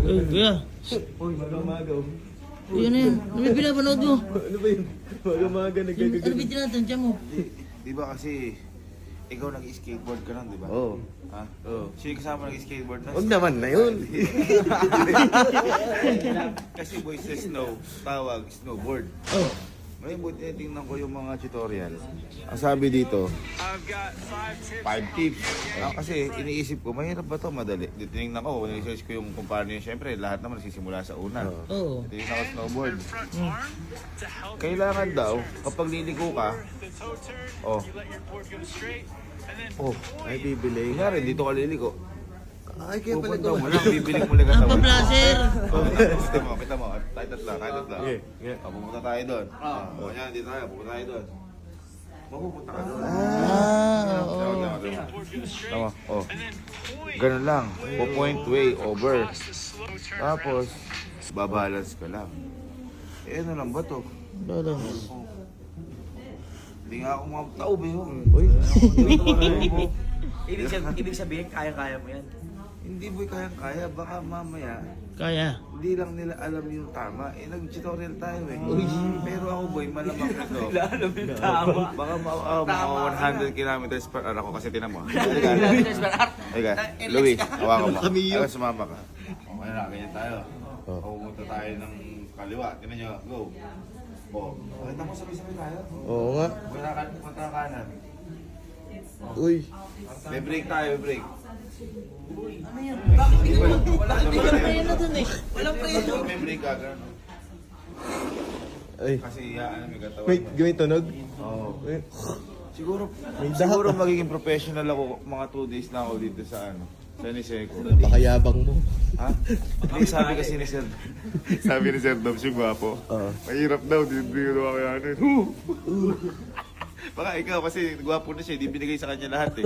Kuya. Uy, maga-magaw. Yan na yan. Ano yung pinapanood mo? Ano ba yun? Maga-maga, Ano nagkagagal. ba tinatansya mo? Di ba kasi ikaw nag-skateboard ka lang, di ba? Oo. Ha? Oo. Sino yung kasama nag-skateboard na? Huwag naman na yun. Kasi boy sa snow, tawag snowboard. Oh. Ngayon buti tingnan ko yung mga tutorial. Ang sabi dito, 5 tips. Kasi iniisip ko, mahirap ba to? Madali. Tinignan ko, niresearch ko yung kung paano yun. Siyempre, lahat naman nagsisimula sa una. Oo. Tinignan ko snowboard. Kailangan daw, kapag liliko ka, oh, Ay, bibili. kunyari, dito ka liliko. Ay, kaya pala Pupunta ito. mo lang, bibiling mo lang Ang katawan. pa-blaser. Kita mo, tayo tatla. Yeah, yeah. Pupunta tayo doon. Yan, dito tayo, pupunta tayo doon. Mapupunta ka doon. Tama, oh. Ganun lang. Po-point way over. Tapos, babalance ka lang. Eh, ano lang ba to? Balance. Hindi nga ako makapataob eh. Uy. Ibig sabihin, kaya-kaya mo yan. Hindi boy, kayang-kaya. Baka mamaya, Kaya. hindi lang nila alam yung tama. Eh, nag-tutorial tayo eh. Pero ako boy, malamang ito. Alam mo yung tama. Baka mga 100 kilometers per hour ako kasi tinan mo. Kilometers per hour. Halika, Luis, hawakan mo. Kami yun. Ayun, sumama ka. Okay na, ganyan tayo. Pumunta tayo ng kaliwa. Tinan nyo, go. Pakita mo sabay-sabay tayo. Oo nga. Punta ka kanan. Uy. May break tayo, may break. Ano yan? Wala Preno dun eh. Walang preno. May break ka, gano'n. Ay. Kasi may katawan Wait, mo. gawin tunog? Oo. Uy. Siguro magiging professional ako mga 2 days na ako dito sa sa Niseco. Pakayabang mo. Ha? Hindi, sabi kasi ni Sir. Sabi ni Sir Dom, siya gwapo. Oo. Mahirap daw, di ko kakayanin. Baka ikaw kasi gwapo na siya, di binigay sa kanya lahat eh.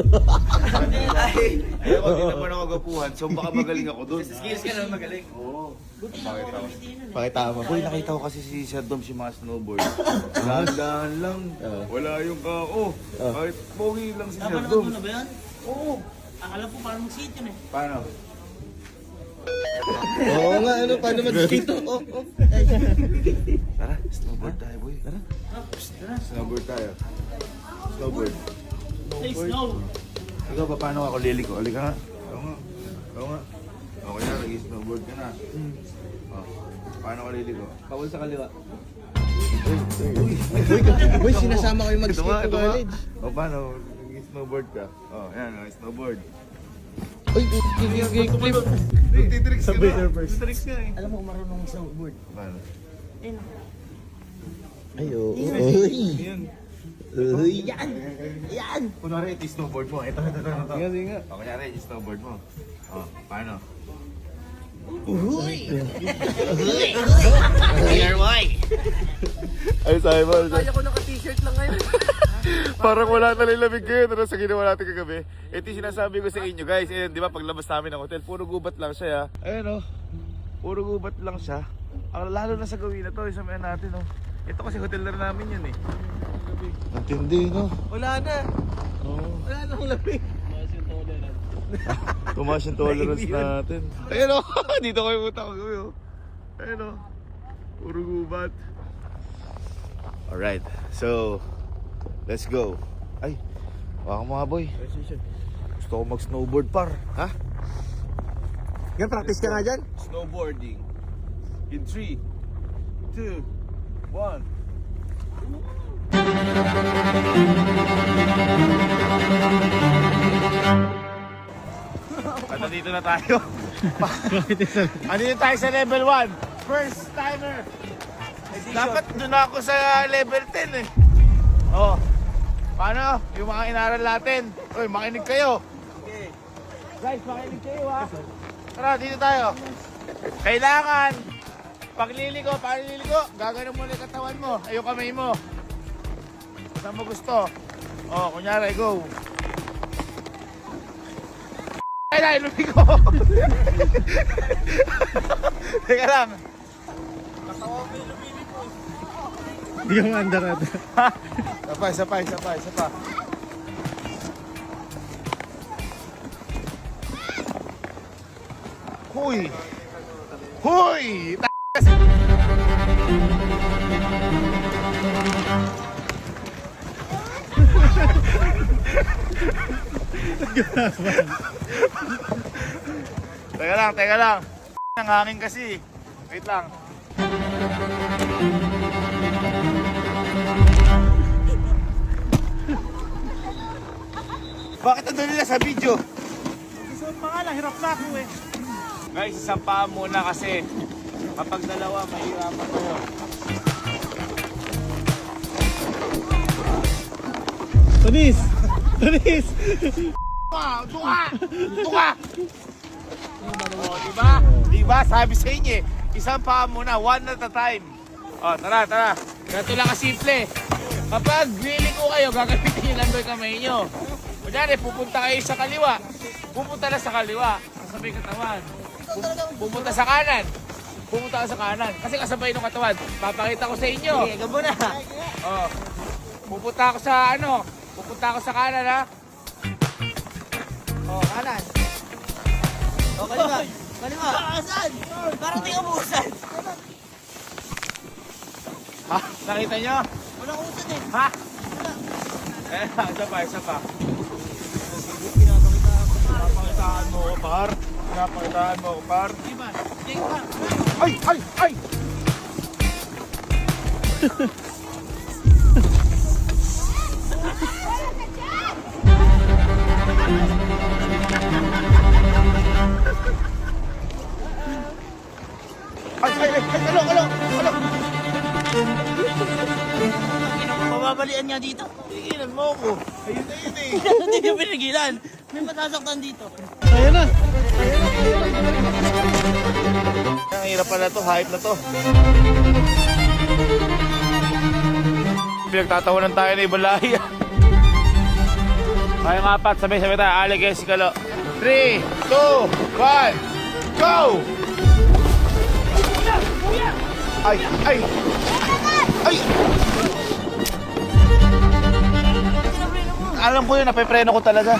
Ayoko, di naman ako gwapuhan, so baka magaling ako doon. Skills ka naman magaling. Oo. Pakita ko. Pakita mo. Uy, nakita ko kasi si Sir Dom, si mga snowboard. Dahan-dahan lang. Wala yung kao. Kahit pogi lang si Sir Napanood Dom. mo na ba yan? Oo. Akala ko parang mag-sit yun eh. Paano? Oo nga, ano, paano mag-skate to? Oh, oh. Tara, snowboard tayo, boy. Tara. Snowboard tayo. Snowboard. Say snow. Ikaw pa, paano ako liliko? Halika nga. Oo nga. Oo nga. Okay na, nag-snowboard ka na. Oh. Paano ako liliko? Bawal sa kaliwa. Uy, sinasama kayo Ito nga, mag-skate ito to nga. college. O paano? Nag-snowboard ka. Oh, yan, snowboard. Uy, flip. Nagtitricks ka na. surfers. Alam mo, marunong snowboard. Paano? Ayun. Ay, oo. Uy. Yan. Uy. Yan! Kunwari, ito yung snowboard mo. Ito. Sige, sige nga. O, kunyari, yung snowboard mo. O, paano? Here, why? Ay, sabi mo. Kaya ko naka-t-shirt lang ngayon. Parang wala na lamig ngayon. Ano sa ginawa natin kagabi? Ito yung sinasabi ko sa inyo, guys. Ayan, di ba, paglabas namin ng hotel, puro gubat lang siya. Ayan, oh. Puro gubat lang siya. Ang lalo na sa gawin na to, isamayan natin, oh. Ito kasi hotel na rin namin yun, eh. Matindi, no? Wala na. Wala na akong lamig. Tumaas yung tolerance natin. Ayan, oh. Dito kayo puta ko gawin, oh. Ayan, oh. Puro gubat. Alright, so let's go. Ay, waka mga boy. Gusto ko mag-snowboard par. Ha? Yan, practice ka nga dyan. Snowboarding. In 3, 2, 1. At nandito na tayo. Andito tayo sa level 1. First timer. Dapat doon ako sa level 10 eh. Oh. Paano? Yung mga inaral natin. Uy, makinig kayo. Guys, makinig kayo ha. Tara, dito tayo. Kailangan pagliligo, gagano mo yung katawan mo. Ay, yung kamay mo. Saan mo gusto? Oh, kunyari, go. Ay, na, lumigo. Teka lang. Hindi ka maandar natin. Sapay. Huy! Hoy! Teka lang. Ang hangin kasi. Wait lang. Bakit nandun nila sa video? Isang pa nga lang, hirap na ako eh. Guys, isang paa muna kasi kapag dalawa, mahirapan kayo. Tunis! Tunis! Tuka! Oh, diba? Diba? Sabi sa inyo eh, isang paa muna, one at a time. Oh, tara. Ganito lang kasimple. Kapag liliko kayo, gagamitin nyo lang doon kamay nyo. Kunyari, pupunta kayo sa kaliwa. Pupunta na sa kaliwa. Kasabay katawan. Pupunta sa kanan. Pupunta ka sa kanan. Kasi kasabay ng katawan. Papakita ko sa inyo. Sige, gabo na. Oh. Pupunta ako sa ano? Pupunta ako sa kanan ha. Oh, kanan. Oh, kaliwa. Kaliwa. Saan? Parang di ka buusan. Ha? Nakita nyo? Walang usan eh. Ha? Isa pa. Pinapakitaan mo ko, par. Pinapakitaan mo ko, par. Ay! Alo! Mababalian nga dito. Tigilan mo ko. Ayun na yun eh. Hindi ka pinigilan. May matasaktan dito. Ayan na! Ang hirap pala to, hype na to. Pinagtatawanan tayo na ibang lahi. Kayong apat, sabay-sabay tayo. Aligay si Kalo. 3, 2, 1, go! Ay! Alam ko yun, napepreno ko talaga.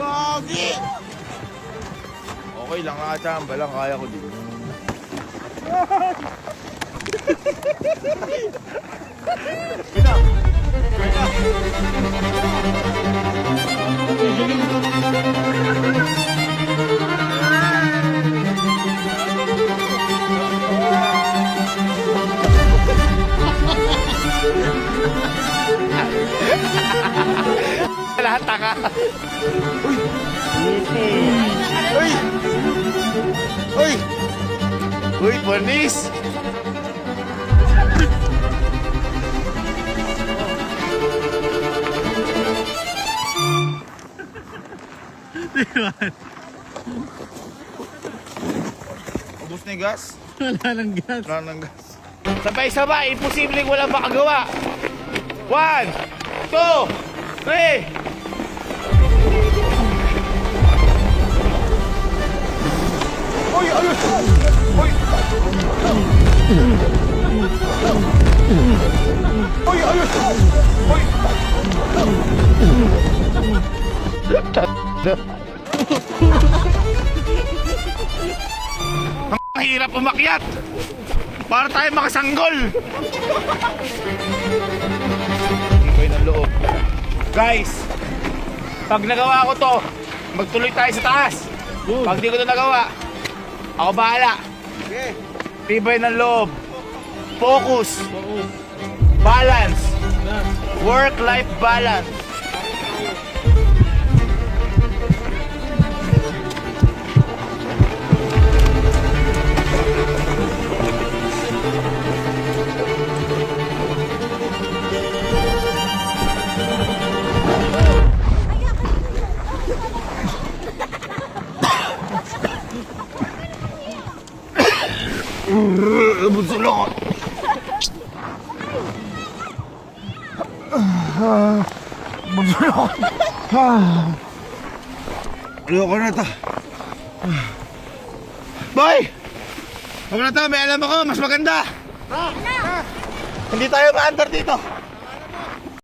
Gagi! Okay lang nga, chamba lang. Kaya ko din. Lahat taka. Uy, Bernice. Ubus na yung gas? Wala ng gas. Wala ng gas. Sabay-sabay, imposibleng walang makagawa. 1, 2, 3. Uy, ayun! Uy! Uy, ayun! Uy! Ang hirap umakyat! Para tayo makasanggol! Ibay ng loob. Guys, pag nagawa ko to, magtuloy tayo sa taas. Pag di ko to nagawa, ako bahala. Tibay ng loob. Focus. Balance. Work-life balance. Bunsulo ko. Bunsulo ko. Ayoko na to. Boy! Huwag na to, may alam ako, mas maganda. Hindi tayo ma-under dito.